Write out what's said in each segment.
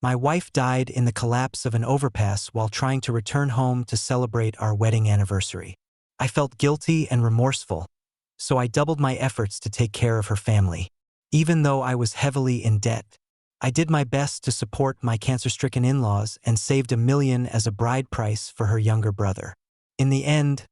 My wife died in the collapse of an overpass while trying to return home to celebrate our wedding anniversary. I felt guilty and remorseful, so I doubled my efforts to take care of her family. Even though I was heavily in debt, I did my best to support my cancer-stricken in-laws and saved $1 million as a bride price for her younger brother. In the end,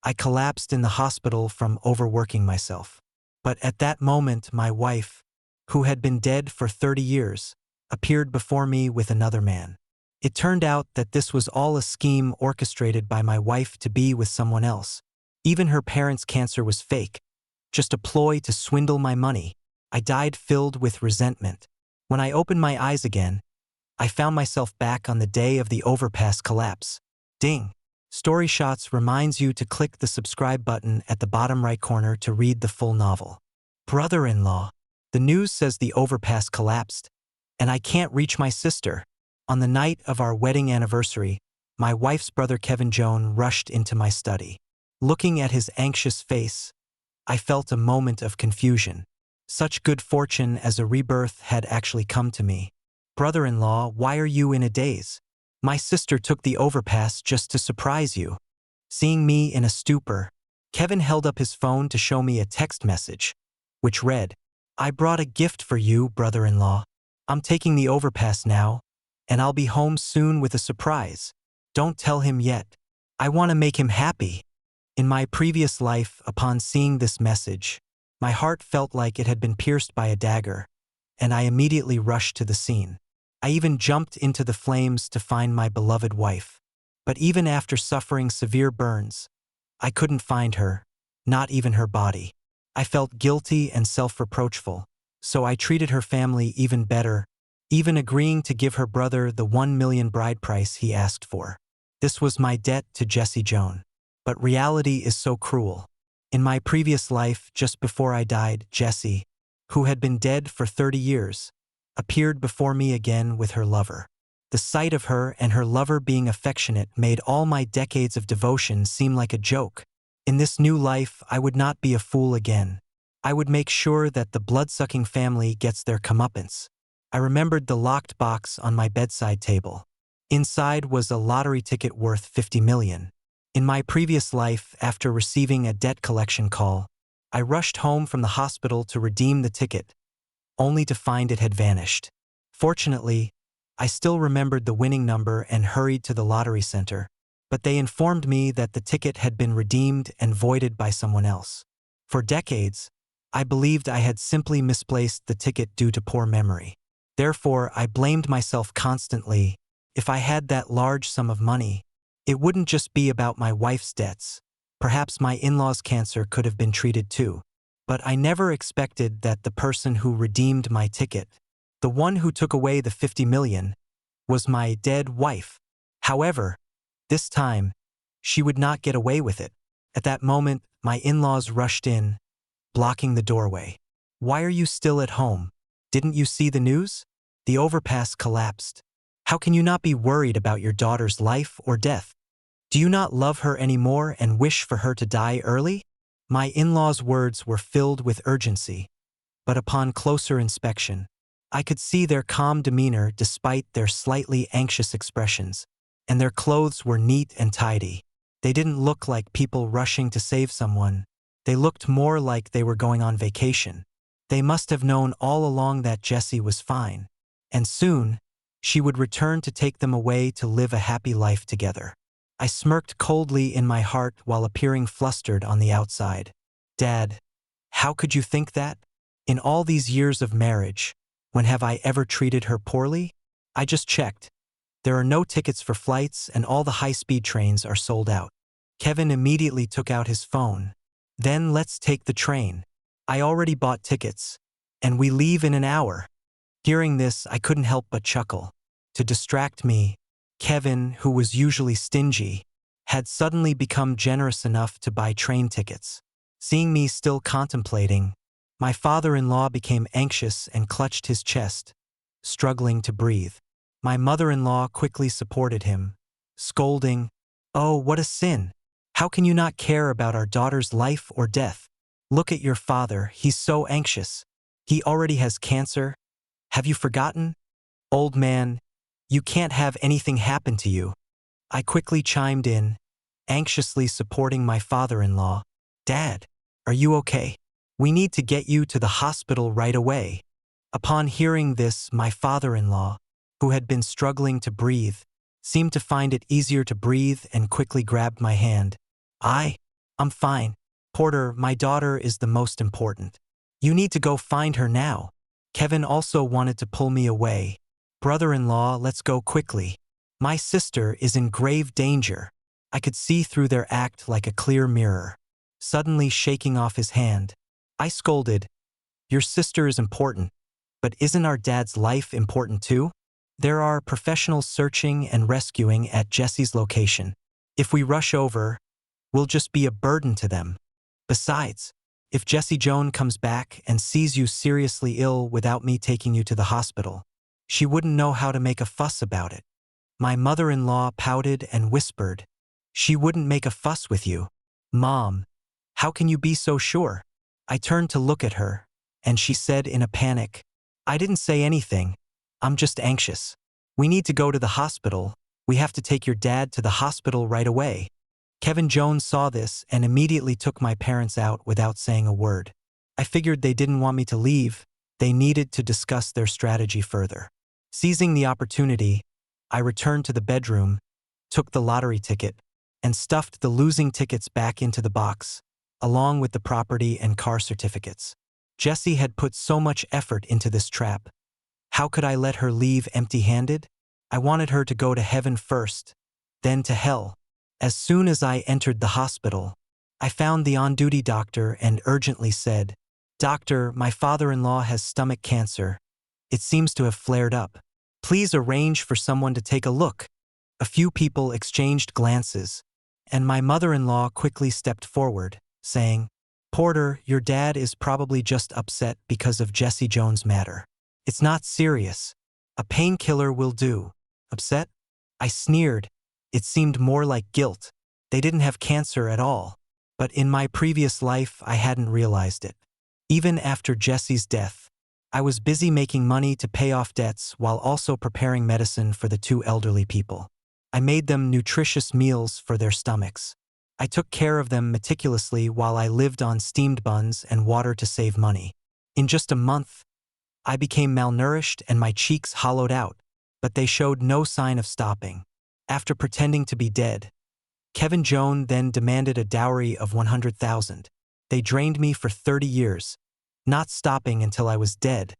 I collapsed in the hospital from overworking myself. But at that moment, my wife, who had been dead for 30 years, appeared before me with another man. It turned out that this was all a scheme orchestrated by my wife to be with someone else. Even her parents' cancer was fake, just a ploy to swindle my money. I died filled with resentment. When I opened my eyes again, I found myself back on the day of the overpass collapse. Ding! Story Shots reminds you to click the subscribe button at the bottom right corner to read the full novel. Brother-in-law. The news says the overpass collapsed, and I can't reach my sister. On the night of our wedding anniversary, my wife's brother Kevin Joan rushed into my study. Looking at his anxious face, I felt a moment of confusion. Such good fortune as a rebirth had actually come to me. Brother-in-law, why are you in a daze? My sister took the overpass just to surprise you. Seeing me in a stupor, Kevin held up his phone to show me a text message, which read, "I brought a gift for you, brother-in-law. I'm taking the overpass now, and I'll be home soon with a surprise. Don't tell him yet. I want to make him happy." In my previous life, upon seeing this message, my heart felt like it had been pierced by a dagger, and I immediately rushed to the scene. I even jumped into the flames to find my beloved wife. But even after suffering severe burns, I couldn't find her, not even her body. I felt guilty and self-reproachful, so I treated her family even better, even agreeing to give her brother the $1 million bride price he asked for. This was my debt to Jesse Joan. But reality is so cruel. In my previous life, just before I died, Jessie, who had been dead for 30 years, appeared before me again with her lover. The sight of her and her lover being affectionate made all my decades of devotion seem like a joke. In this new life, I would not be a fool again. I would make sure that the blood-sucking family gets their comeuppance. I remembered the locked box on my bedside table. Inside was a lottery ticket worth $50 million. In my previous life, after receiving a debt collection call, I rushed home from the hospital to redeem the ticket, only to find it had vanished. Fortunately, I still remembered the winning number and hurried to the lottery center, but they informed me that the ticket had been redeemed and voided by someone else. For decades, I believed I had simply misplaced the ticket due to poor memory. Therefore, I blamed myself constantly. If I had that large sum of money, it wouldn't just be about my wife's debts. Perhaps my in-laws' cancer could have been treated too. But I never expected that the person who redeemed my ticket, the one who took away the $50 million, was my dead wife. However, this time, she would not get away with it. At that moment, my in-laws rushed in, blocking the doorway. "Why are you still at home? Didn't you see the news? The overpass collapsed. How can you not be worried about your daughter's life or death? Do you not love her anymore and wish for her to die early?" My in-laws' words were filled with urgency, but upon closer inspection, I could see their calm demeanor despite their slightly anxious expressions, and their clothes were neat and tidy. They didn't look like people rushing to save someone. They looked more like they were going on vacation. They must have known all along that Jessie was fine, and soon, she would return to take them away to live a happy life together. I smirked coldly in my heart while appearing flustered on the outside. "Dad, how could you think that? In all these years of marriage, when have I ever treated her poorly? I just checked. There are no tickets for flights and all the high-speed trains are sold out." Kevin immediately took out his phone. "Then let's take the train. I already bought tickets, and we leave in an hour." Hearing this, I couldn't help but chuckle. To distract me, Kevin, who was usually stingy, had suddenly become generous enough to buy train tickets. Seeing me still contemplating, my father-in-law became anxious and clutched his chest, struggling to breathe. My mother-in-law quickly supported him, scolding, "Oh, what a sin! How can you not care about our daughter's life or death? Look at your father, he's so anxious. He already has cancer. Have you forgotten? Old man, You can't have anything happen to you. I quickly chimed in, anxiously supporting my father-in-law. Dad, are you okay? We need to get you to the hospital right away. Upon hearing this, my father-in-law, who had been struggling to breathe, seemed to find it easier to breathe and quickly grabbed my hand. I'm fine. Porter, my daughter is the most important. You need to go find her now. Kevin also wanted to pull me away. Brother-in-law, let's go quickly. My sister is in grave danger. I could see through their act like a clear mirror. Suddenly shaking off his hand, I scolded, Your sister is important, but isn't our dad's life important too? There are professionals searching and rescuing at Jesse's location. If we rush over, we'll just be a burden to them. Besides, if Jessie Joan comes back and sees you seriously ill without me taking you to the hospital, she wouldn't know how to make a fuss about it. My mother-in-law pouted and whispered, She wouldn't make a fuss with you. Mom, how can you be so sure? I turned to look at her, and she said in a panic, I didn't say anything. I'm just anxious. We need to go to the hospital. We have to take your dad to the hospital right away. Kevin Jones saw this and immediately took my parents out without saying a word. I figured they didn't want me to leave. They needed to discuss their strategy further. Seizing the opportunity, I returned to the bedroom, took the lottery ticket, and stuffed the losing tickets back into the box, along with the property and car certificates. Jessie had put so much effort into this trap. How could I let her leave empty-handed? I wanted her to go to heaven first, then to hell. As soon as I entered the hospital, I found the on-duty doctor and urgently said, Doctor, my father-in-law has stomach cancer. It seems to have flared up. Please arrange for someone to take a look. A few people exchanged glances, and my mother-in-law quickly stepped forward, saying, Porter, your dad is probably just upset because of Jessie Jones' matter. It's not serious. A painkiller will do. Upset? I sneered. It seemed more like guilt. They didn't have cancer at all. But in my previous life, I hadn't realized it. Even after Jessie's death, I was busy making money to pay off debts while also preparing medicine for the two elderly people. I made them nutritious meals for their stomachs. I took care of them meticulously while I lived on steamed buns and water to save money. In just a month, I became malnourished and my cheeks hollowed out, but they showed no sign of stopping. After pretending to be dead, Kevin Jones then demanded a dowry of $100,000. They drained me for 30 years, not stopping until I was dead.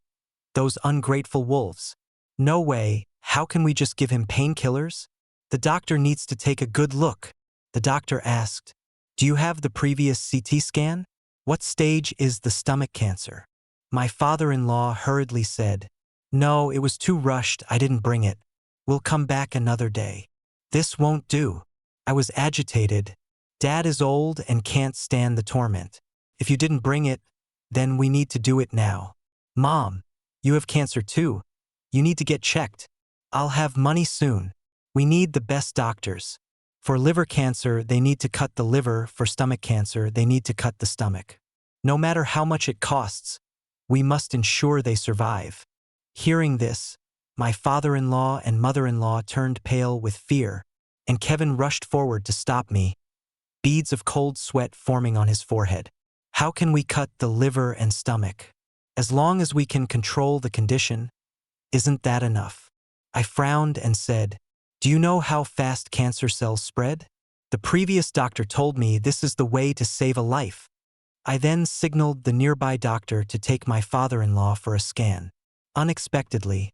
Those ungrateful wolves. No way, how can we just give him painkillers? The doctor needs to take a good look. The doctor asked, Do you have the previous CT scan? What stage is the stomach cancer? My father-in-law hurriedly said, No, it was too rushed, I didn't bring it. We'll come back another day. This won't do. I was agitated. Dad is old and can't stand the torment. If you didn't bring it, then we need to do it now. Mom, you have cancer too. You need to get checked. I'll have money soon. We need the best doctors. For liver cancer, they need to cut the liver. For stomach cancer, they need to cut the stomach. No matter how much it costs, we must ensure they survive. Hearing this, my father-in-law and mother-in-law turned pale with fear, and Kevin rushed forward to stop me, beads of cold sweat forming on his forehead. How can we cut the liver and stomach? As long as we can control the condition, isn't that enough? I frowned and said, Do you know how fast cancer cells spread? The previous doctor told me this is the way to save a life. I then signaled the nearby doctor to take my father-in-law for a scan. Unexpectedly,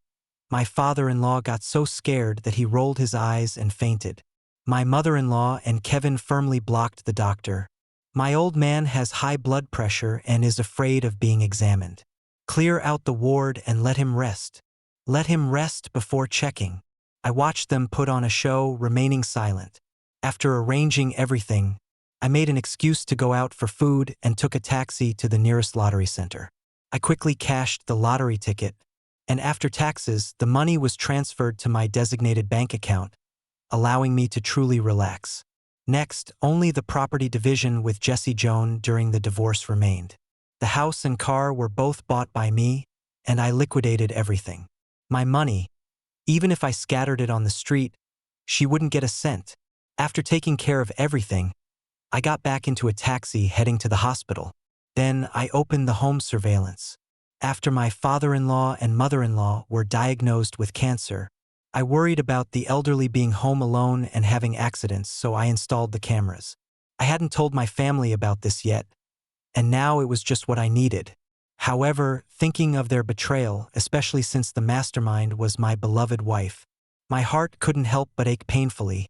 my father-in-law got so scared that he rolled his eyes and fainted. My mother-in-law and Kevin firmly blocked the doctor. My old man has high blood pressure and is afraid of being examined. Clear out the ward and let him rest. Let him rest before checking. I watched them put on a show, remaining silent. After arranging everything, I made an excuse to go out for food and took a taxi to the nearest lottery center. I quickly cashed the lottery ticket, and after taxes, the money was transferred to my designated bank account, allowing me to truly relax. Next, only the property division with Jessie Jones during the divorce remained. The house and car were both bought by me, and I liquidated everything. My money, Even if I scattered it on the street, she wouldn't get a cent. After taking care of everything, I got back into a taxi heading to the hospital. Then I opened the home surveillance. After my father-in-law and mother-in-law were diagnosed with cancer, I worried about the elderly being home alone and having accidents, so I installed the cameras. I hadn't told my family about this yet, and now it was just what I needed. However, thinking of their betrayal, especially since the mastermind was my beloved wife, my heart couldn't help but ache painfully,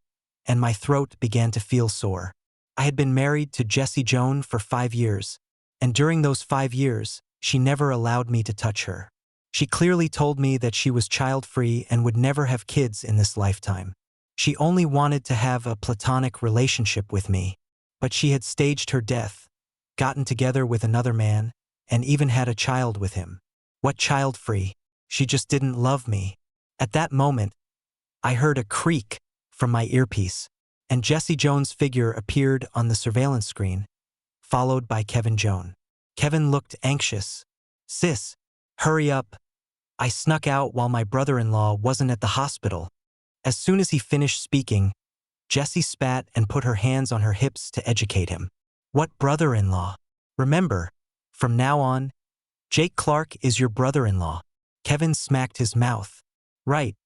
and my throat began to feel sore. I had been married to Jessie Joan for 5 years, and during those 5 years, she never allowed me to touch her. She clearly told me that she was child-free and would never have kids in this lifetime. She only wanted to have a platonic relationship with me, but she had staged her death, gotten together with another man, and even had a child with him. What child-free? She just didn't love me. At that moment, I heard a creak from my earpiece, and Jessie Jones' figure appeared on the surveillance screen, followed by Kevin Joan. Kevin looked anxious. "Sis, hurry up." I snuck out while my brother-in-law wasn't at the hospital. As soon as he finished speaking, Jessie spat and put her hands on her hips to educate him. "What brother-in-law? Remember, from now on, Jake Clark is your brother-in-law." Kevin smacked his mouth. Right.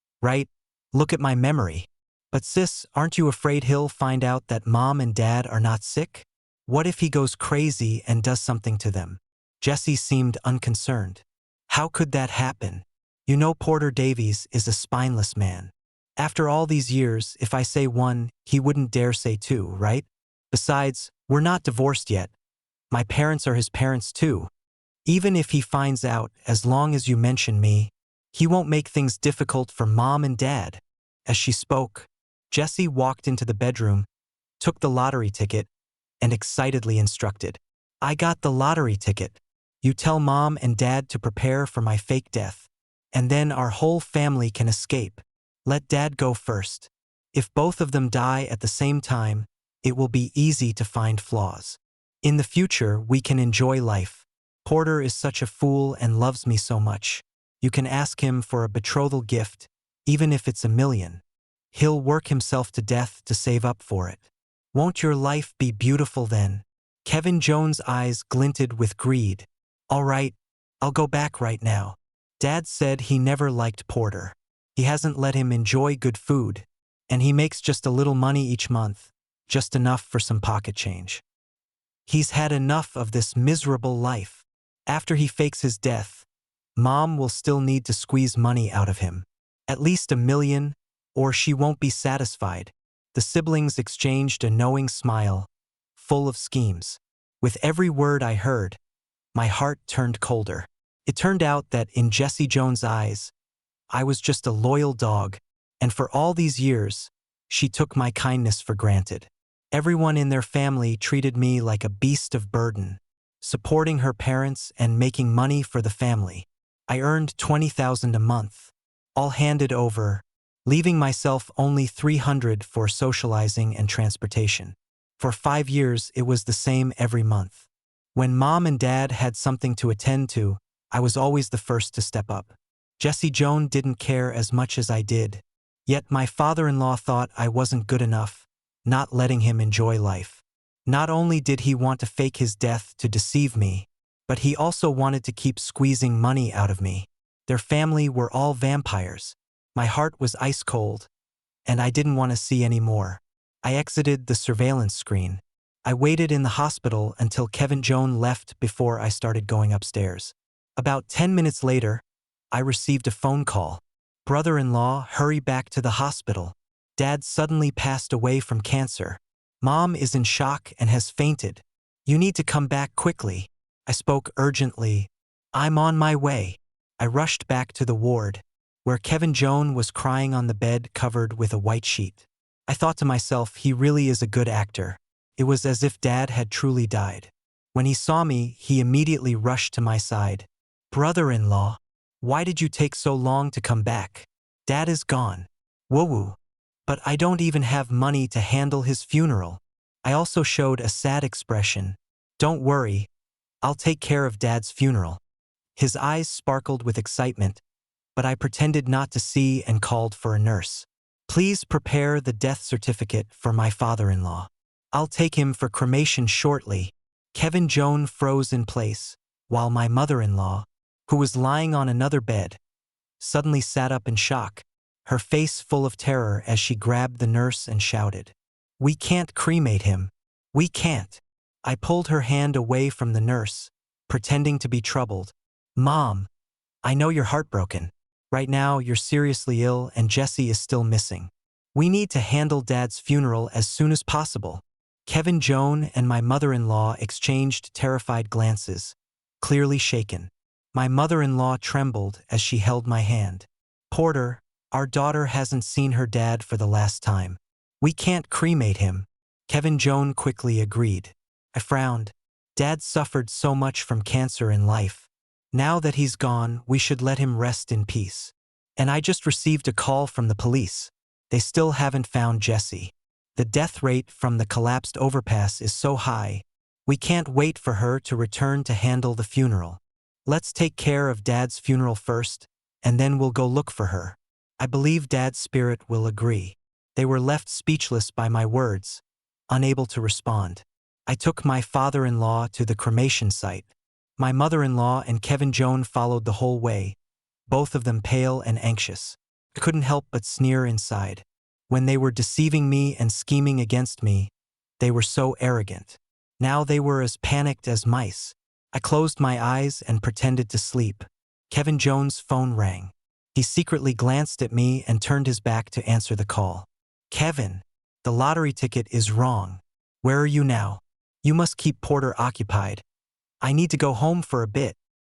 Look at my memory." "But sis, aren't you afraid he'll find out that mom and dad are not sick? What if he goes crazy and does something to them?" Jessie seemed unconcerned. "How could that happen? You know Porter Davies is a spineless man. After all these years, if I say one, he wouldn't dare say two, right? Besides, we're not divorced yet. My parents are his parents too. Even if he finds out, as long as you mention me, he won't make things difficult for mom and dad." As she spoke, Jessie walked into the bedroom, took the lottery ticket, and excitedly instructed, "I got the lottery ticket. You tell mom and dad to prepare for my fake death, and then our whole family can escape. Let dad go first. If both of them die at the same time, it will be easy to find flaws. In the future, we can enjoy life. Porter is such a fool and loves me so much. You can ask him for a betrothal gift, even if it's $1 million. He'll work himself to death to save up for it. Won't your life be beautiful then?" Kevin Jones' eyes glinted with greed. "All right, I'll go back right now. Dad said he never liked Porter. He hasn't let him enjoy good food, and he makes just a little money each month, just enough for some pocket change. He's had enough of this miserable life. After he fakes his death, mom will still need to squeeze money out of him. At least $1 million, or she won't be satisfied." The siblings exchanged a knowing smile, full of schemes. With every word I heard, my heart turned colder. It turned out that in Jessie Jones' eyes, I was just a loyal dog, and for all these years, she took my kindness for granted. Everyone in their family treated me like a beast of burden, supporting her parents and making money for the family. I earned $20,000 a month, all handed over, leaving myself only $300 for socializing and transportation. For 5 years, it was the same every month. When mom and dad had something to attend to, I was always the first to step up. Jessie Joan didn't care as much as I did. Yet my father-in-law thought I wasn't good enough, not letting him enjoy life. Not only did he want to fake his death to deceive me, but he also wanted to keep squeezing money out of me. Their family were all vampires. My heart was ice cold, and I didn't want to see any more. I exited the surveillance screen. I waited in the hospital until Kevin Joan left before I started going upstairs. About 10 minutes later, I received a phone call. "Brother-in-law, hurry back to the hospital. Dad suddenly passed away from cancer. Mom is in shock and has fainted. You need to come back quickly." I spoke urgently. "I'm on my way." I rushed back to the ward, where Kevin Joan was crying on the bed covered with a white sheet. I thought to myself, he really is a good actor. It was as if Dad had truly died. When he saw me, he immediately rushed to my side. "Brother-in-law, why did you take so long to come back? Dad is gone." "Woo-woo. But I don't even have money to handle his funeral." I also showed a sad expression. "Don't worry, I'll take care of Dad's funeral." His eyes sparkled with excitement, but I pretended not to see and called for a nurse. Please prepare the death certificate for my father-in-law. I'll take him for cremation shortly. Kevin Joan froze in place, while my mother-in-law, who was lying on another bed, suddenly sat up in shock, her face full of terror as she grabbed the nurse and shouted, "We can't cremate him. We can't." I pulled her hand away from the nurse, pretending to be troubled. "Mom, I know you're heartbroken. Right now, you're seriously ill and Jesse is still missing. We need to handle Dad's funeral as soon as possible." Kevin Joan and my mother-in-law exchanged terrified glances, clearly shaken. My mother-in-law trembled as she held my hand. "Porter, our daughter hasn't seen her dad for the last time. We can't cremate him." Kevin Joan quickly agreed. I frowned. Dad suffered so much from cancer in life. Now that he's gone, we should let him rest in peace. And I just received a call from the police. They still haven't found Jesse. The death rate from the collapsed overpass is so high. We can't wait for her to return to handle the funeral. Let's take care of Dad's funeral first, and then we'll go look for her. I believe Dad's spirit will agree. They were left speechless by my words, unable to respond. I took my father-in-law to the cremation site. My mother-in-law and Kevin Joan followed the whole way, both of them pale and anxious. I couldn't help but sneer inside. When they were deceiving me and scheming against me, they were so arrogant. Now they were as panicked as mice. I closed my eyes and pretended to sleep. Kevin Joan's phone rang. He secretly glanced at me and turned his back to answer the call. "Kevin, the lottery ticket is wrong. Where are you now? You must keep Porter occupied. I need to go home for a bit."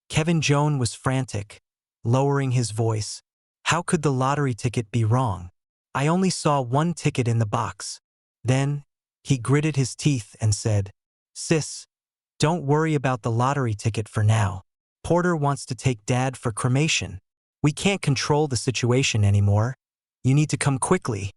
Kevin Joan was frantic, lowering his voice. "How could the lottery ticket be wrong? I only saw one ticket in the box." Then, he gritted his teeth and said, "Sis, don't worry about the lottery ticket for now. Porter wants to take Dad for cremation. We can't control the situation anymore. You need to come quickly."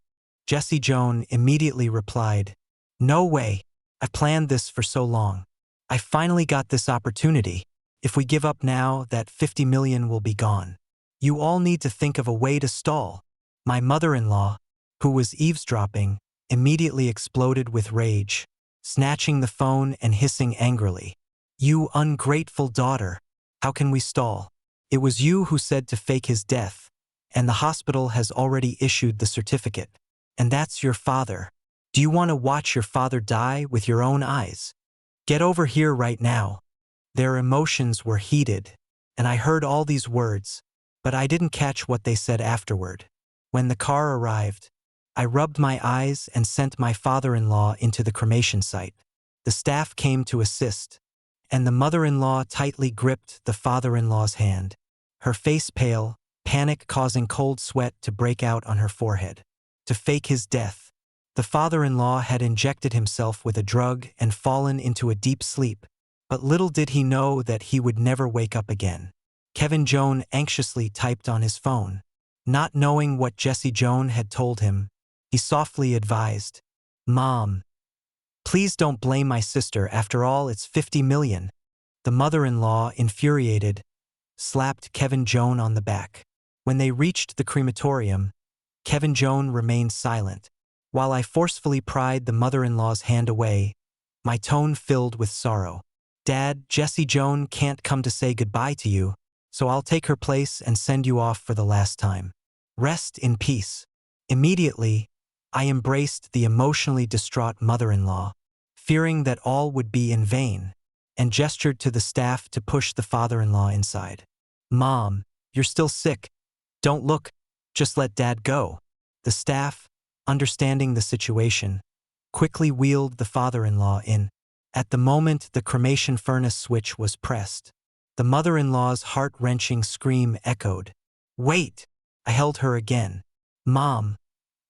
Jesse Joan immediately replied, "No way. I've planned this for so long. I finally got this opportunity. If we give up now, that 50 million will be gone. You all need to think of a way to stall." My mother-in-law, who was eavesdropping, immediately exploded with rage, snatching the phone and hissing angrily, "You ungrateful daughter! How can we stall? It was you who said to fake his death, and the hospital has already issued the certificate. And that's your father. Do you want to watch your father die with your own eyes? Get over here right now." Their emotions were heated, and I heard all these words, but I didn't catch what they said afterward. When the car arrived, I rubbed my eyes and sent my father-in-law into the cremation site. The staff came to assist, and the mother-in-law tightly gripped the father-in-law's hand, her face pale, panic causing cold sweat to break out on her forehead. To fake his death, the father-in-law had injected himself with a drug and fallen into a deep sleep, but little did he know that he would never wake up again. Kevin Joan anxiously typed on his phone. Not knowing what Jesse Joan had told him, he softly advised, "Mom, please don't blame my sister. After all, it's 50 million. The mother-in-law, infuriated, slapped Kevin Joan on the back. When they reached the crematorium, Kevin Joan remained silent. While I forcefully pried the mother-in-law's hand away, my tone filled with sorrow. "Dad, Jesse Joan can't come to say goodbye to you, so I'll take her place and send you off for the last time. Rest in peace." Immediately, I embraced the emotionally distraught mother-in-law, fearing that all would be in vain, and gestured to the staff to push the father-in-law inside. "Mom, you're still sick. Don't look. Just let Dad go." The staff, understanding the situation, quickly wheeled the father-in-law in. At the moment the cremation furnace switch was pressed, the mother-in-law's heart-wrenching scream echoed. "Wait!" I held her again. "Mom,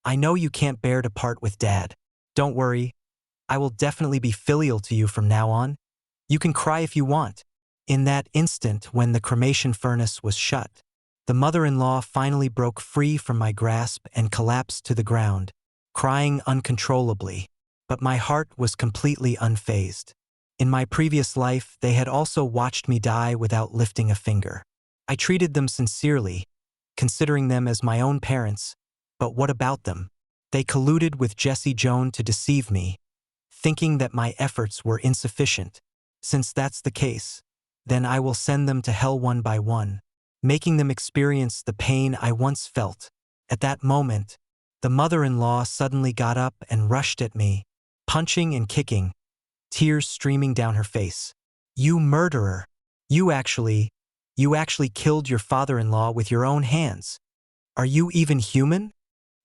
I know you can't bear to part with Dad. Don't worry. I will definitely be filial to you from now on. You can cry if you want." In that instant when the cremation furnace was shut, the mother-in-law finally broke free from my grasp and collapsed to the ground, crying uncontrollably. But my heart was completely unfazed. In my previous life, they had also watched me die without lifting a finger. I treated them sincerely, considering them as my own parents. But what about them? They colluded with Jesse Jones to deceive me, thinking that my efforts were insufficient. Since that's the case, then I will send them to hell one by one, making them experience the pain I once felt. At that moment, the mother-in-law suddenly got up and rushed at me, punching and kicking, tears streaming down her face. "You murderer! You actually killed your father-in-law with your own hands. Are you even human?"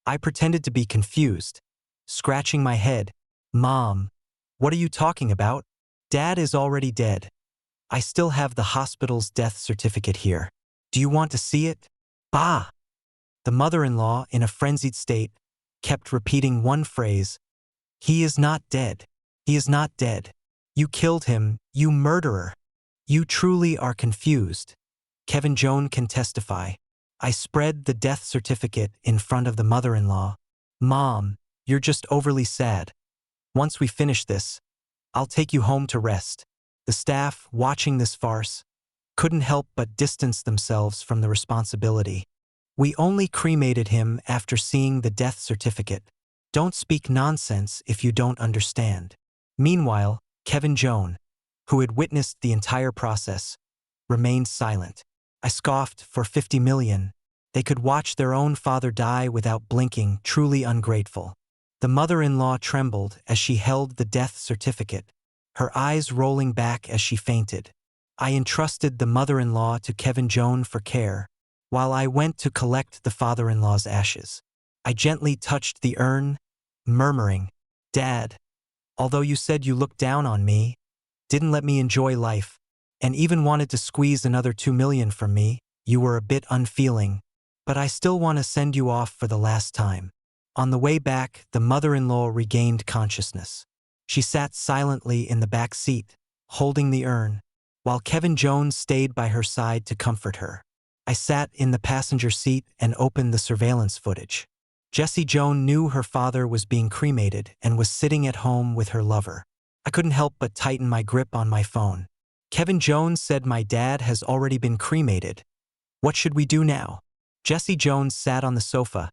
I pretended to be confused, scratching my head. "Mom, what are you talking about? Dad is already dead. I still have the hospital's death certificate here. Do you want to see it?" "Bah!" The mother-in-law, in a frenzied state, kept repeating one phrase. "He is not dead. He is not dead. You killed him, you murderer. You truly are confused." Kevin Jones can testify. I spread the death certificate in front of the mother-in-law. "Mom, you're just overly sad. Once we finish this, I'll take you home to rest." The staff, watching this farce, couldn't help but distance themselves from the responsibility. "We only cremated him after seeing the death certificate. Don't speak nonsense if you don't understand." Meanwhile, Kevin Jones, who had witnessed the entire process, remained silent. I scoffed. For 50 million, they could watch their own father die without blinking. Truly ungrateful. The mother-in-law trembled as she held the death certificate, her eyes rolling back as she fainted. I entrusted the mother-in-law to Kevin Jones for care, while I went to collect the father-in-law's ashes. I gently touched the urn, murmuring, "Dad, although you said you looked down on me, didn't let me enjoy life, and even wanted to squeeze another 2 million from me, you were a bit unfeeling, but I still want to send you off for the last time." On the way back, the mother-in-law regained consciousness. She sat silently in the back seat, holding the urn, while Kevin Jones stayed by her side to comfort her. I sat in the passenger seat and opened the surveillance footage. Jesse Jones knew her father was being cremated and was sitting at home with her lover. I couldn't help but tighten my grip on my phone. Kevin Jones said my dad has already been cremated. What should we do now? Jesse Jones sat on the sofa,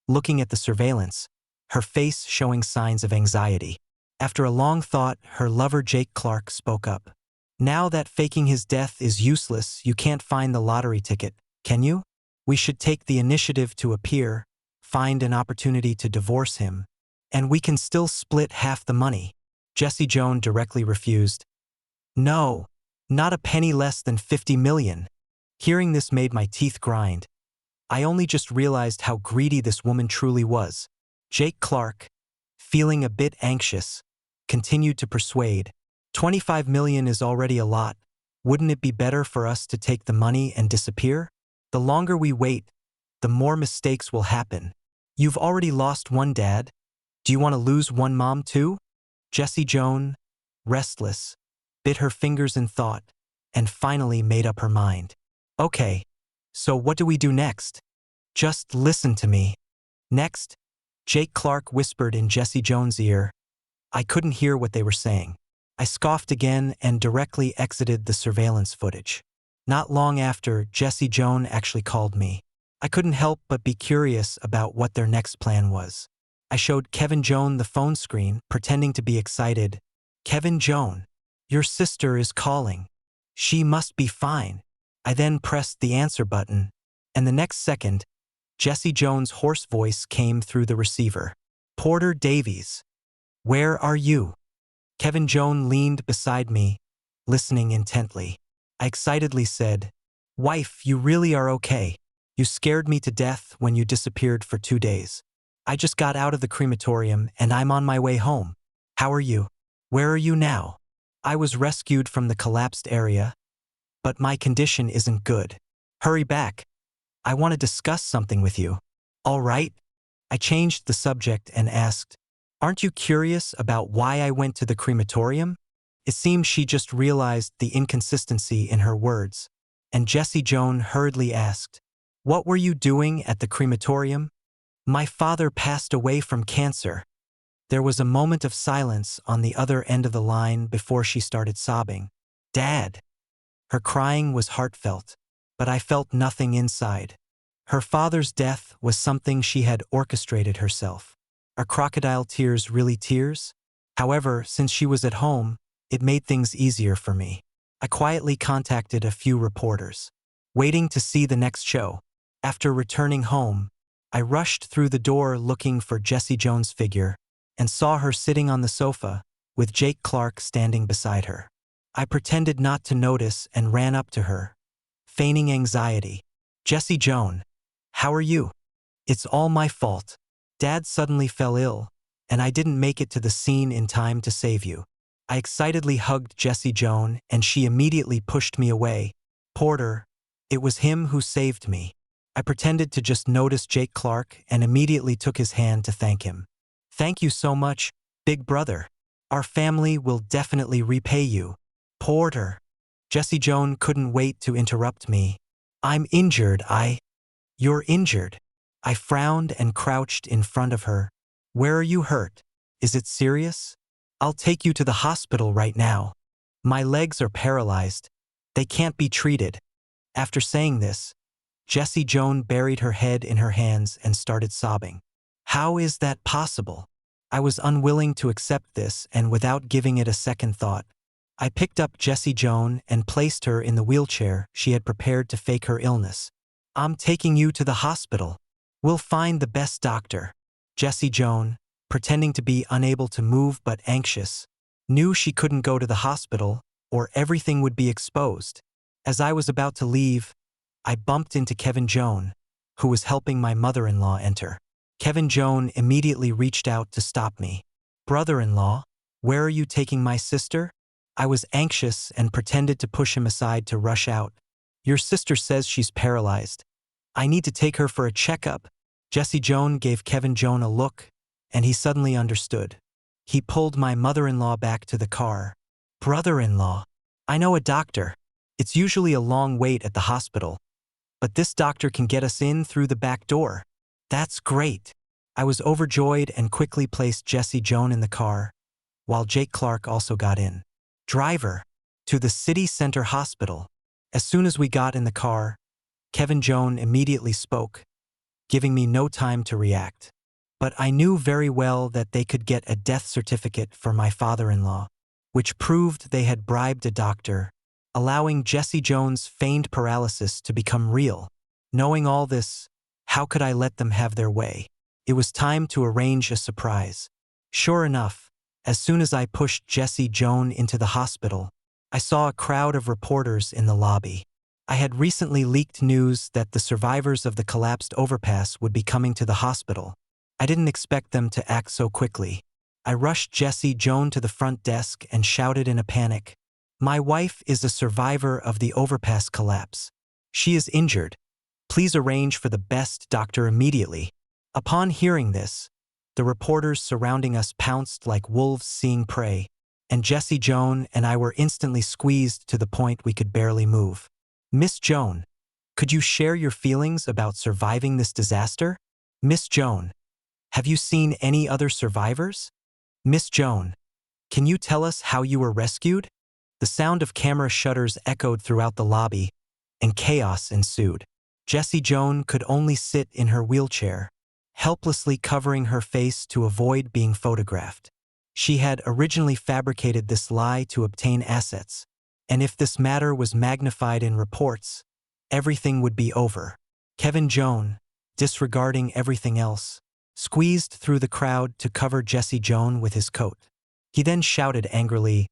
looking at the surveillance, her face showing signs of anxiety. After a long thought, her lover Jake Clark spoke up. "Now that faking his death is useless, you can't find the lottery ticket, can you? We should take the initiative to appear, find an opportunity to divorce him, and we can still split half the money." Jesse Jones directly refused. "No, not a penny less than 50 million. Hearing this made my teeth grind. I only just realized how greedy this woman truly was. Jake Clark, feeling a bit anxious, continued to persuade. 25 million is already a lot. Wouldn't it be better for us to take the money and disappear? The longer we wait, the more mistakes will happen. You've already lost one dad. Do you want to lose one mom too?" Jesse Jones, restless, bit her fingers in thought, and finally made up her mind. "Okay, so what do we do next? Just listen to me." "Next?" Jake Clark whispered in Jesse Jones' ear. I couldn't hear what they were saying. I scoffed again and directly exited the surveillance footage. Not long after, Jesse Jones actually called me. I couldn't help but be curious about what their next plan was. I showed Kevin Jones the phone screen, pretending to be excited. "Kevin Jones, your sister is calling. She must be fine." I then pressed the answer button, and the next second, Jesse Jones' hoarse voice came through the receiver. "Porter Davies, where are you?" Kevin Jones leaned beside me, listening intently. I excitedly said, "Wife, you really are okay. You scared me to death when you disappeared for 2 days. I just got out of the crematorium and I'm on my way home. How are you? Where are you now?" "I was rescued from the collapsed area, but my condition isn't good. Hurry back. I want to discuss something with you." "All right." I changed the subject and asked, "Aren't you curious about why I went to the crematorium?" It seemed she just realized the inconsistency in her words, and Jesse Jones hurriedly asked, "What were you doing at the crematorium?" "My father passed away from cancer." There was a moment of silence on the other end of the line before she started sobbing. "Dad." Her crying was heartfelt, but I felt nothing inside. Her father's death was something she had orchestrated herself. Are crocodile tears really tears? However, since she was at home, it made things easier for me. I quietly contacted a few reporters, waiting to see the next show. After returning home, I rushed through the door looking for Jessie Jones' figure and saw her sitting on the sofa with Jake Clark standing beside her. I pretended not to notice and ran up to her, feigning anxiety. "Jessie Jones, how are you? It's all my fault. Dad suddenly fell ill, and I didn't make it to the scene in time to save you." I excitedly hugged Jessie Jones, and she immediately pushed me away. "Porter, it was him who saved me." I pretended to just notice Jake Clark and immediately took his hand to thank him. "Thank you so much, big brother. Our family will definitely repay you." "Porter." Jessie Jones couldn't wait to interrupt me. "I'm injured, You're injured." I frowned and crouched in front of her. "Where are you hurt? Is it serious? I'll take you to the hospital right now. My legs are paralyzed. They can't be treated." After saying this, Jessie Jones buried her head in her hands and started sobbing. How is that possible? I was unwilling to accept this, and without giving it a second thought, I picked up Jessie Jones and placed her in the wheelchair she had prepared to fake her illness. "I'm taking you to the hospital. We'll find the best doctor." Jessie Jones, pretending to be unable to move but anxious, knew she couldn't go to the hospital or everything would be exposed. As I was about to leave, I bumped into Kevin Jones, who was helping my mother-in-law enter. Kevin Jones immediately reached out to stop me. "Brother-in-law, where are you taking my sister?" I was anxious and pretended to push him aside to rush out. "Your sister says she's paralyzed. I need to take her for a checkup." Jessie Jones gave Kevin Jones a look, and he suddenly understood. He pulled my mother-in-law back to the car. "Brother-in-law, I know a doctor. It's usually a long wait at the hospital, but this doctor can get us in through the back door." "That's great." I was overjoyed and quickly placed Jessie Jones in the car, while Jake Clark also got in. "Driver, to the city center hospital." As soon as we got in the car, Kevin Jones immediately spoke, giving me no time to react. But I knew very well that they could get a death certificate for my father-in-law, which proved they had bribed a doctor, allowing Jessie Jones' feigned paralysis to become real. Knowing all this, how could I let them have their way? It was time to arrange a surprise. Sure enough, as soon as I pushed Jessie Jones into the hospital, I saw a crowd of reporters in the lobby. I had recently leaked news that the survivors of the collapsed overpass would be coming to the hospital. I didn't expect them to act so quickly. I rushed Jessie Jones to the front desk and shouted in a panic, "My wife is a survivor of the overpass collapse. She is injured. Please arrange for the best doctor immediately." Upon hearing this, the reporters surrounding us pounced like wolves seeing prey, and Jessie Jones and I were instantly squeezed to the point we could barely move. "Miss Jones, could you share your feelings about surviving this disaster? Miss Jones, have you seen any other survivors? Miss Jones, can you tell us how you were rescued?" The sound of camera shutters echoed throughout the lobby, and chaos ensued. Jessie Jones could only sit in her wheelchair, helplessly covering her face to avoid being photographed. She had originally fabricated this lie to obtain assets, and if this matter was magnified in reports, everything would be over. Kevin Jones, disregarding everything else, squeezed through the crowd to cover Jessie Jones with his coat. He then shouted angrily,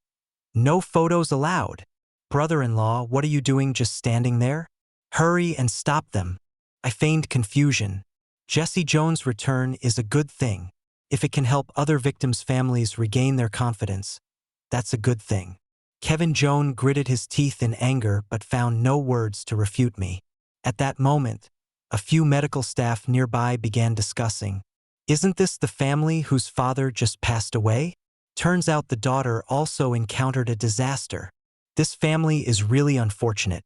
"No photos allowed. Brother-in-law, what are you doing just standing there? Hurry and stop them." I feigned confusion. Jessie Jones' return is a good thing. If it can help other victims' families regain their confidence, that's a good thing. Kevin Jones gritted his teeth in anger but found no words to refute me. At that moment, a few medical staff nearby began discussing, "Isn't this the family whose father just passed away? Turns out the daughter also encountered a disaster. This family is really unfortunate.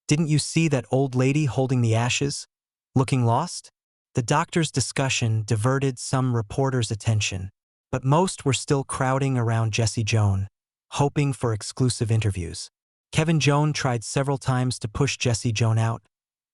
Didn't you see that old lady holding the ashes, looking lost?" The doctor's discussion diverted some reporters' attention, but most were still crowding around Jessie Jones, hoping for exclusive interviews. Kevin Jones tried several times to push Jessie Jones out,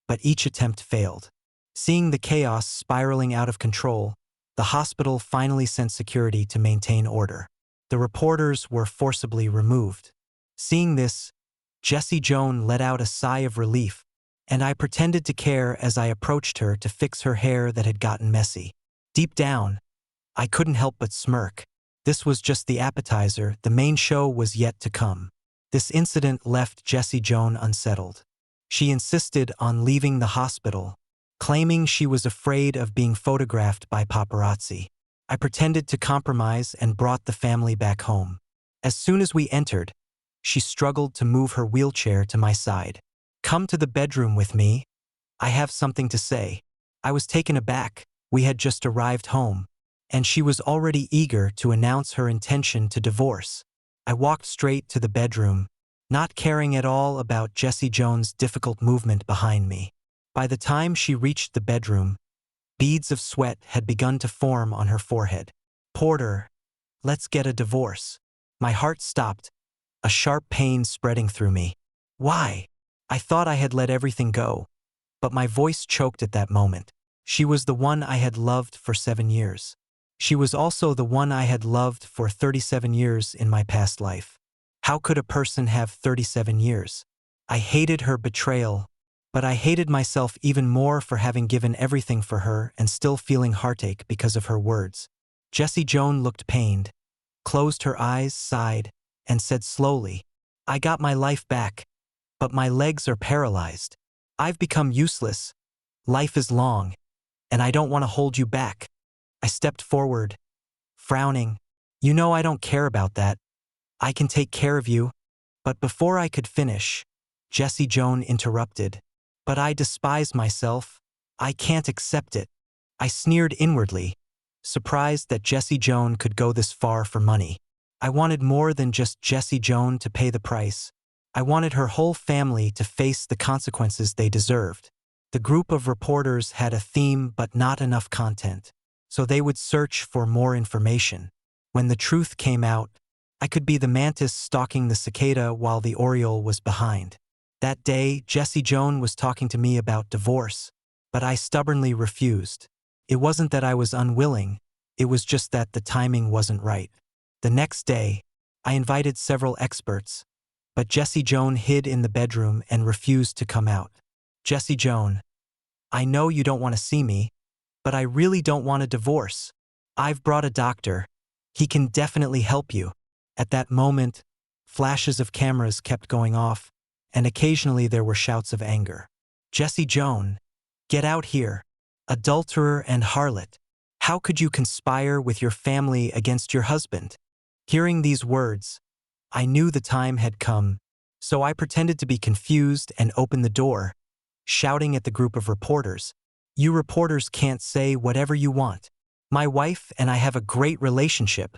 but each attempt failed. Seeing the chaos spiraling out of control, the hospital finally sent security to maintain order. The reporters were forcibly removed. Seeing this, Jessie Joan let out a sigh of relief, and I pretended to care as I approached her to fix her hair that had gotten messy. Deep down, I couldn't help but smirk. This was just the appetizer, the main show was yet to come. This incident left Jessie Joan unsettled. She insisted on leaving the hospital, claiming she was afraid of being photographed by paparazzi. I pretended to compromise and brought the family back home. As soon as we entered, she struggled to move her wheelchair to my side. "Come to the bedroom with me. I have something to say." I was taken aback. We had just arrived home, and she was already eager to announce her intention to divorce. I walked straight to the bedroom, not caring at all about Jessie Joan's difficult movement behind me. By the time she reached the bedroom, beads of sweat had begun to form on her forehead. "Porter, let's get a divorce." My heart stopped, a sharp pain spreading through me. Why? I thought I had let everything go, but my voice choked at that moment. She was the one I had loved for 7 years. She was also the one I had loved for 37 years in my past life. How could a person have 37 years? I hated her betrayal, but I hated myself even more for having given everything for her and still feeling heartache because of her words. Jessie Joan looked pained, closed her eyes, sighed, and said slowly, "I got my life back, but my legs are paralyzed. I've become useless. Life is long, and I don't want to hold you back." I stepped forward, frowning. "You know I don't care about that. I can take care of you." But before I could finish, Jessie Joan interrupted. "But I despise myself. I can't accept it." I sneered inwardly, surprised that Jessie Joan could go this far for money. I wanted more than just Jessie Joan to pay the price. I wanted her whole family to face the consequences they deserved. The group of reporters had a theme but not enough content, so they would search for more information. When the truth came out, I could be the mantis stalking the cicada while the oriole was behind. That day, Jessie Joan was talking to me about divorce, but I stubbornly refused. It wasn't that I was unwilling, it was just that the timing wasn't right. The next day, I invited several experts, but Jessie Joan hid in the bedroom and refused to come out. "Jessie Joan, I know you don't want to see me, but I really don't want a divorce. I've brought a doctor. He can definitely help you." At that moment, flashes of cameras kept going off, and occasionally there were shouts of anger. "Jessie Joan, get out here. Adulterer and harlot. How could you conspire with your family against your husband?" Hearing these words, I knew the time had come, so I pretended to be confused and opened the door, shouting at the group of reporters, "You reporters can't say whatever you want. My wife and I have a great relationship."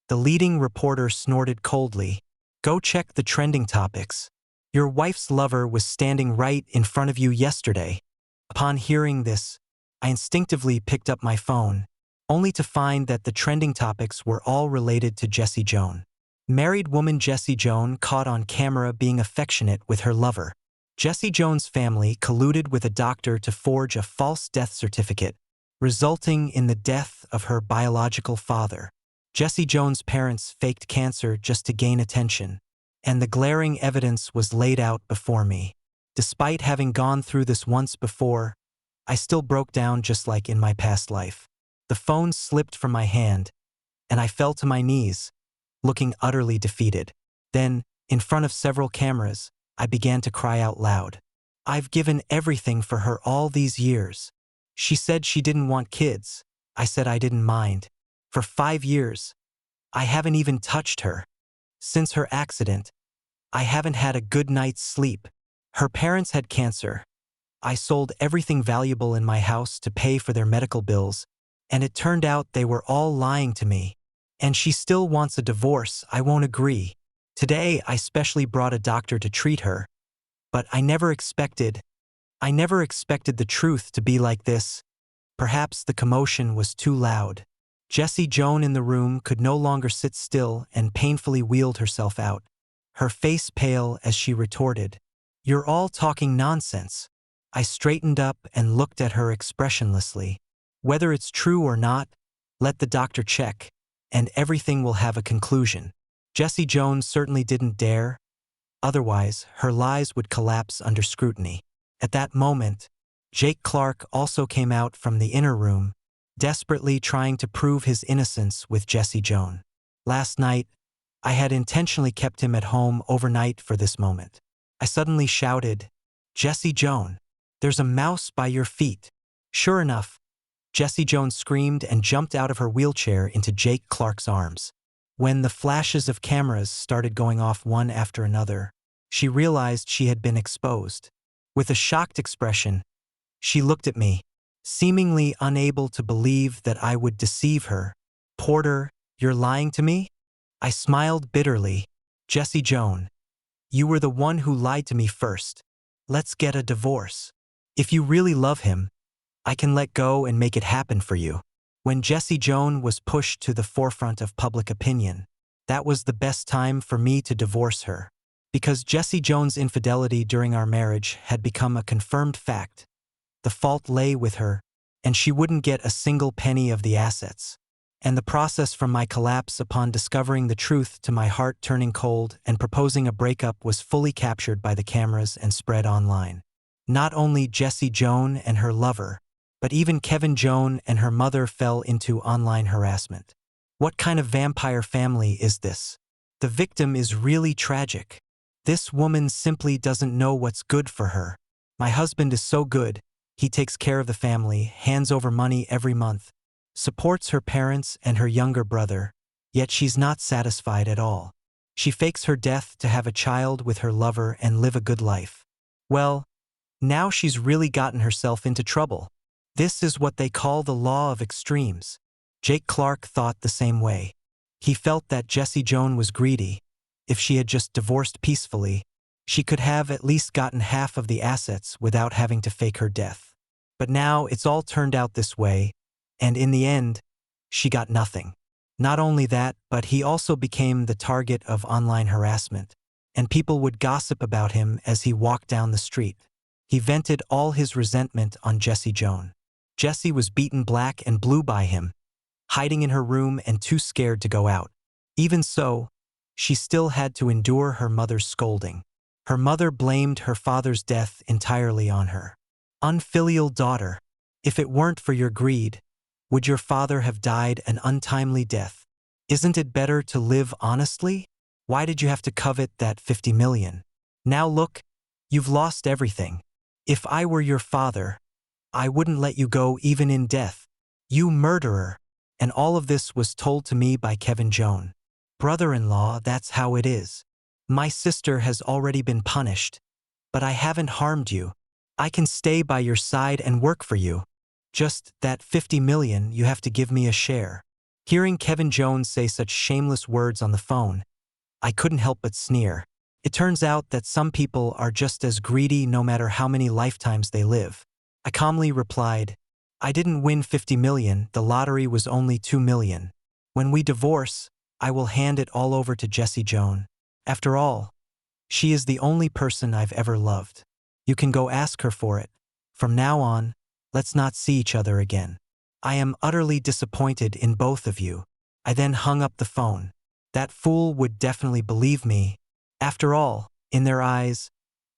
The leading reporter snorted coldly. "Go check the trending topics. Your wife's lover was standing right in front of you yesterday." Upon hearing this, I instinctively picked up my phone, only to find that the trending topics were all related to Jessie Joan. Married woman Jessie Joan caught on camera being affectionate with her lover. Jessie Joan's family colluded with a doctor to forge a false death certificate, resulting in the death of her biological father. Jessie Joan's parents faked cancer just to gain attention, and the glaring evidence was laid out before me. Despite having gone through this once before, I still broke down just like in my past life. The phone slipped from my hand, and I fell to my knees, looking utterly defeated. Then, in front of several cameras, I began to cry out loud. "I've given everything for her all these years. She said she didn't want kids. I said I didn't mind. For 5 years, I haven't even touched her. Since her accident, I haven't had a good night's sleep. Her parents had cancer. I sold everything valuable in my house to pay for their medical bills, and it turned out they were all lying to me. And she still wants a divorce. I won't agree. Today, I specially brought a doctor to treat her, but I never expected the truth to be like this." Perhaps the commotion was too loud. Jessie Joan in the room could no longer sit still and painfully wheeled herself out, her face pale as she retorted, "You're all talking nonsense. I straightened up and looked at her expressionlessly. Whether it's true or not, let the doctor check, and everything will have a conclusion. Jesse Jones certainly didn't dare. Otherwise, her lies would collapse under scrutiny. At that moment, Jake Clark also came out from the inner room, desperately trying to prove his innocence with Jesse Jones. Last night, I had intentionally kept him at home overnight for this moment. I suddenly shouted, "Jesse Jones, there's a mouse by your feet." Sure enough, Jesse Jones screamed and jumped out of her wheelchair into Jake Clark's arms. When the flashes of cameras started going off one after another, she realized she had been exposed. With a shocked expression, she looked at me, seemingly unable to believe that I would deceive her. "Porter, you're lying to me?" I smiled bitterly. "Jesse Jones, you were the one who lied to me first. Let's get a divorce. If you really love him, I can let go and make it happen for you." When Jesse Jones was pushed to the forefront of public opinion, that was the best time for me to divorce her. Because Jesse Jones' infidelity during our marriage had become a confirmed fact, the fault lay with her, and she wouldn't get a single penny of the assets. And the process from my collapse upon discovering the truth to my heart turning cold and proposing a breakup was fully captured by the cameras and spread online. Not only Jesse Jones and her lover, but even Kevin Jones and her mother fell into online harassment. What kind of vampire family is this? The victim is really tragic. This woman simply doesn't know what's good for her. My husband is so good. He takes care of the family, hands over money every month, supports her parents and her younger brother, yet she's not satisfied at all. She fakes her death to have a child with her lover and live a good life. Well, now she's really gotten herself into trouble. This is what they call the law of extremes. Jake Clark thought the same way. He felt that Jesse Jones was greedy. If she had just divorced peacefully, she could have at least gotten half of the assets without having to fake her death. But now it's all turned out this way, and in the end, she got nothing. Not only that, but he also became the target of online harassment, and people would gossip about him as he walked down the street. He vented all his resentment on Jesse Jones. Jessie was beaten black and blue by him, hiding in her room and too scared to go out. Even so, she still had to endure her mother's scolding. Her mother blamed her father's death entirely on her. "Unfilial daughter, if it weren't for your greed, would your father have died an untimely death? Isn't it better to live honestly? Why did you have to covet that 50 million? Now look, you've lost everything. If I were your father, I wouldn't let you go even in death. You murderer." And all of this was told to me by Kevin Jones. "Brother-in-law, that's how it is. My sister has already been punished, but I haven't harmed you. I can stay by your side and work for you. Just that 50 million, you have to give me a share." Hearing Kevin Jones say such shameless words on the phone, I couldn't help but sneer. It turns out that some people are just as greedy no matter how many lifetimes they live. I calmly replied, "I didn't win 50 million, the lottery was only 2 million. When we divorce, I will hand it all over to Jesse Jones. After all, she is the only person I've ever loved. You can go ask her for it. From now on, let's not see each other again. I am utterly disappointed in both of you." I then hung up the phone. That fool would definitely believe me. After all, in their eyes,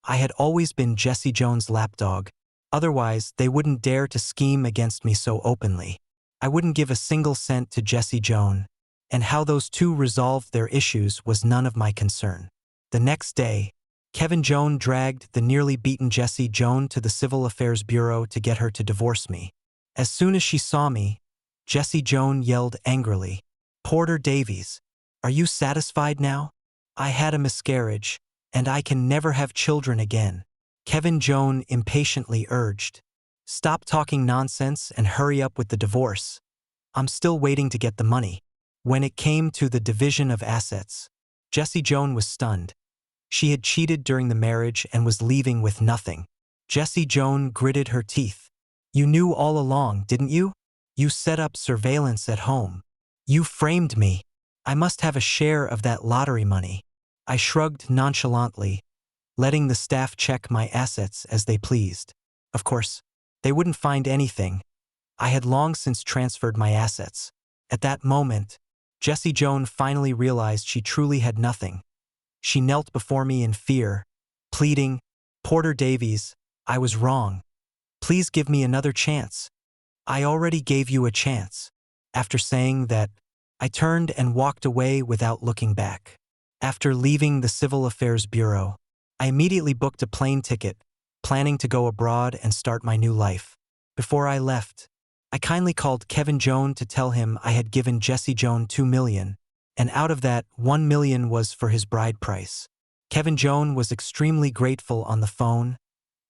I had always been Jesse Jones' lapdog. Otherwise, they wouldn't dare to scheme against me so openly. I wouldn't give a single cent to Jesse Jones, and how those two resolved their issues was none of my concern. The next day, Kevin Jones dragged the nearly beaten Jesse Jones to the Civil Affairs Bureau to get her to divorce me. As soon as she saw me, Jesse Jones yelled angrily, "Porter Davies, are you satisfied now? I had a miscarriage, and I can never have children again." Kevin Jones impatiently urged, "Stop talking nonsense and hurry up with the divorce. I'm still waiting to get the money." When it came to the division of assets, Jesse Jones was stunned. She had cheated during the marriage and was leaving with nothing. Jesse Jones gritted her teeth. "You knew all along, didn't you? You set up surveillance at home. You framed me. I must have a share of that lottery money." I shrugged nonchalantly, letting the staff check my assets as they pleased. Of course, they wouldn't find anything. I had long since transferred my assets. At that moment, Jessie Joan finally realized she truly had nothing. She knelt before me in fear, pleading, "Porter Davies, I was wrong. Please give me another chance." "I already gave you a chance." After saying that, I turned and walked away without looking back. After leaving the Civil Affairs Bureau, I immediately booked a plane ticket, planning to go abroad and start my new life. Before I left, I kindly called Kevin Joan to tell him I had given Jessie Joan $2 million, and out of that, $1 million was for his bride price. Kevin Joan was extremely grateful on the phone,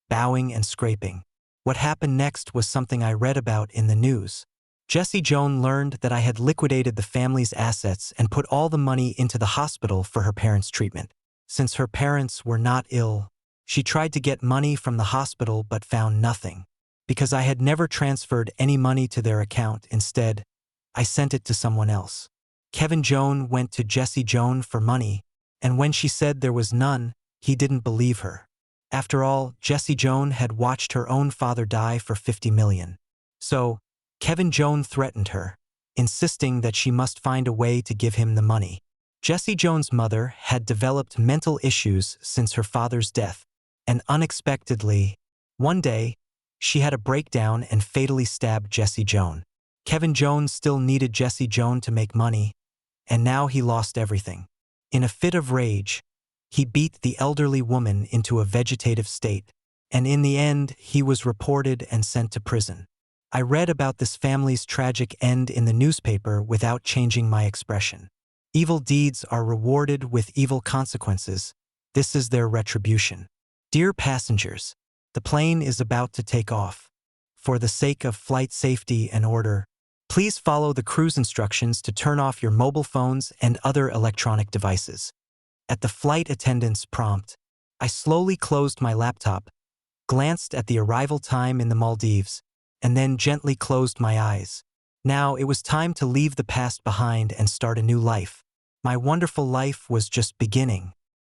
bowing and scraping. What happened next was something I read about in the news. Jessie Joan learned that I had liquidated the family's assets and put all the money into the hospital for her parents' treatment. Since her parents were not ill, she tried to get money from the hospital but found nothing. Because I had never transferred any money to their account, instead, I sent it to someone else. Kevin Joan went to Jessie Joan for money, and when she said there was none, he didn't believe her. After all, Jessie Joan had watched her own father die for $50 million. So, Kevin Joan threatened her, insisting that she must find a way to give him the money. Jessie Joan's mother had developed mental issues since her father's death, and unexpectedly, one day, she had a breakdown and fatally stabbed Jessie Joan. Kevin Joan still needed Jessie Joan to make money, and now he lost everything. In a fit of rage, he beat the elderly woman into a vegetative state, and in the end, he was reported and sent to prison. I read about this family's tragic end in the newspaper without changing my expression. Evil deeds are rewarded with evil consequences. This is their retribution. Dear passengers, the plane is about to take off. For the sake of flight safety and order, please follow the cruise instructions to turn off your mobile phones and other electronic devices. At the flight attendant's prompt, I slowly closed my laptop, glanced at the arrival time in the Maldives, and then gently closed my eyes. Now it was time to leave the past behind and start a new life. My wonderful life was just beginning.